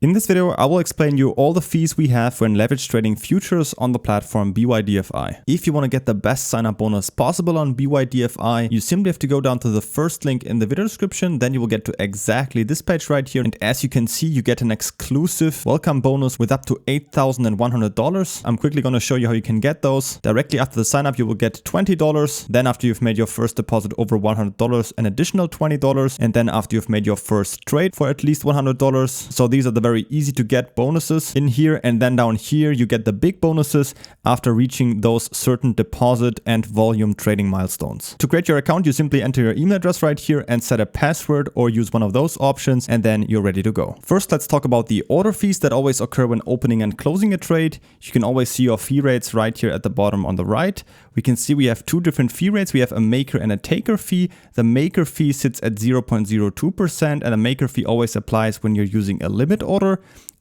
In this video, I will explain you all the fees we have when leverage trading futures on the platform BYDFi. If you want to get the best sign-up bonus possible on BYDFi, you simply have to go down to the first link in the video description, then you will get to exactly this page right here. And as you can see, you get an exclusive welcome bonus with up to $8,100. I'm quickly going to show you how you can get those. Directly after the sign-up, you will get $20. Then after you've made your first deposit over $100, an additional $20. And then after you've made your first trade for at least $100. So these are the very easy to get bonuses in here, and then down here you get the big bonuses after reaching those certain deposit and volume trading milestones. To create your account, you simply enter your email address right here and set a password or use one of those options, and then you're ready to go. First, let's talk about the order fees that always occur when opening and closing a trade. You can always see your fee rates right here at the bottom on the right. We can see we have two different fee rates. We have a maker and a taker fee. The maker fee sits at 0.02%, and a maker fee always applies when you're using a limit order.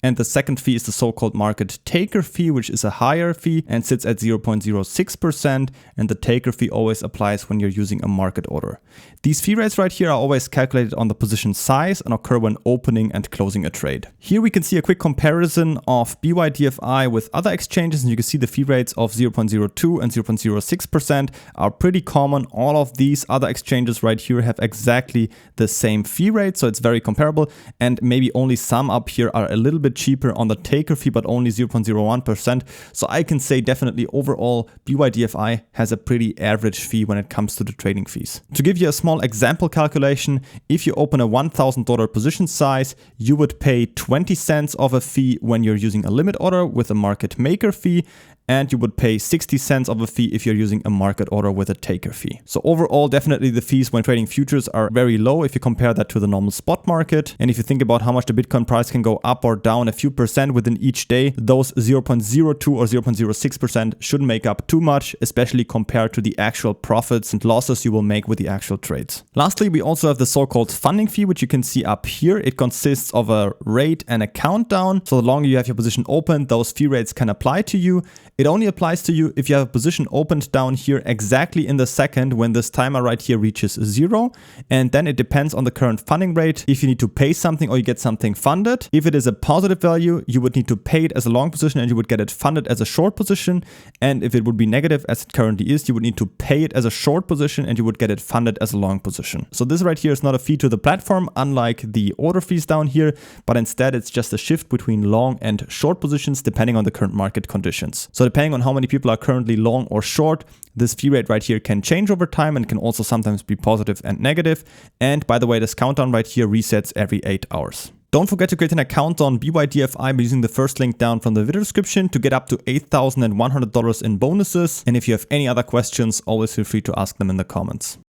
And the second fee is the so-called market taker fee, which is a higher fee and sits at 0.06%. And the taker fee always applies when you're using a market order. These fee rates right here are always calculated on the position size and occur when opening and closing a trade. Here we can see a quick comparison of BYDFi with other exchanges, and you can see the fee rates of 0.02 and 0.06% are pretty common. All of these other exchanges right here have exactly the same fee rate, so it's very comparable, and maybe only some up here are a little bit cheaper on the taker fee, but only 0.01%. So I can say definitely overall BYDFi has a pretty average fee when it comes to the trading fees. To give you a small example calculation, if you open a $1,000 position size, you would pay 20 cents of a fee when you're using a limit order with a market maker fee, and you would pay 60 cents of a fee if you're using a market order with a taker fee. So overall, definitely the fees when trading futures are very low if you compare that to the normal spot market. And if you think about how much the Bitcoin price can go up or down a few percent within each day, those 0.02 or 0.06% shouldn't make up too much, especially compared to the actual profits and losses you will make with the actual trades. Lastly, we also have the so-called funding fee, which you can see up here. It consists of a rate and a countdown. So the longer you have your position open, those fee rates can apply to you. It only applies to you if you have a position opened down here exactly in the second when this timer right here reaches 0. And then it depends on the current funding rate if you need to pay something or you get something funded. If it is a positive value, you would need to pay it as a long position and you would get it funded as a short position. And if it would be negative as it currently is, you would need to pay it as a short position and you would get it funded as a long position. So this right here is not a fee to the platform, unlike the order fees down here, but instead it's just a shift between long and short positions depending on the current market conditions. So depending on how many people are currently long or short, this fee rate right here can change over time and can also sometimes be positive and negative. And by the way, this countdown right here resets every 8 hours. Don't forget to create an account on BYDFi by using the first link down from the video description to get up to $8,100 in bonuses. And if you have any other questions, always feel free to ask them in the comments.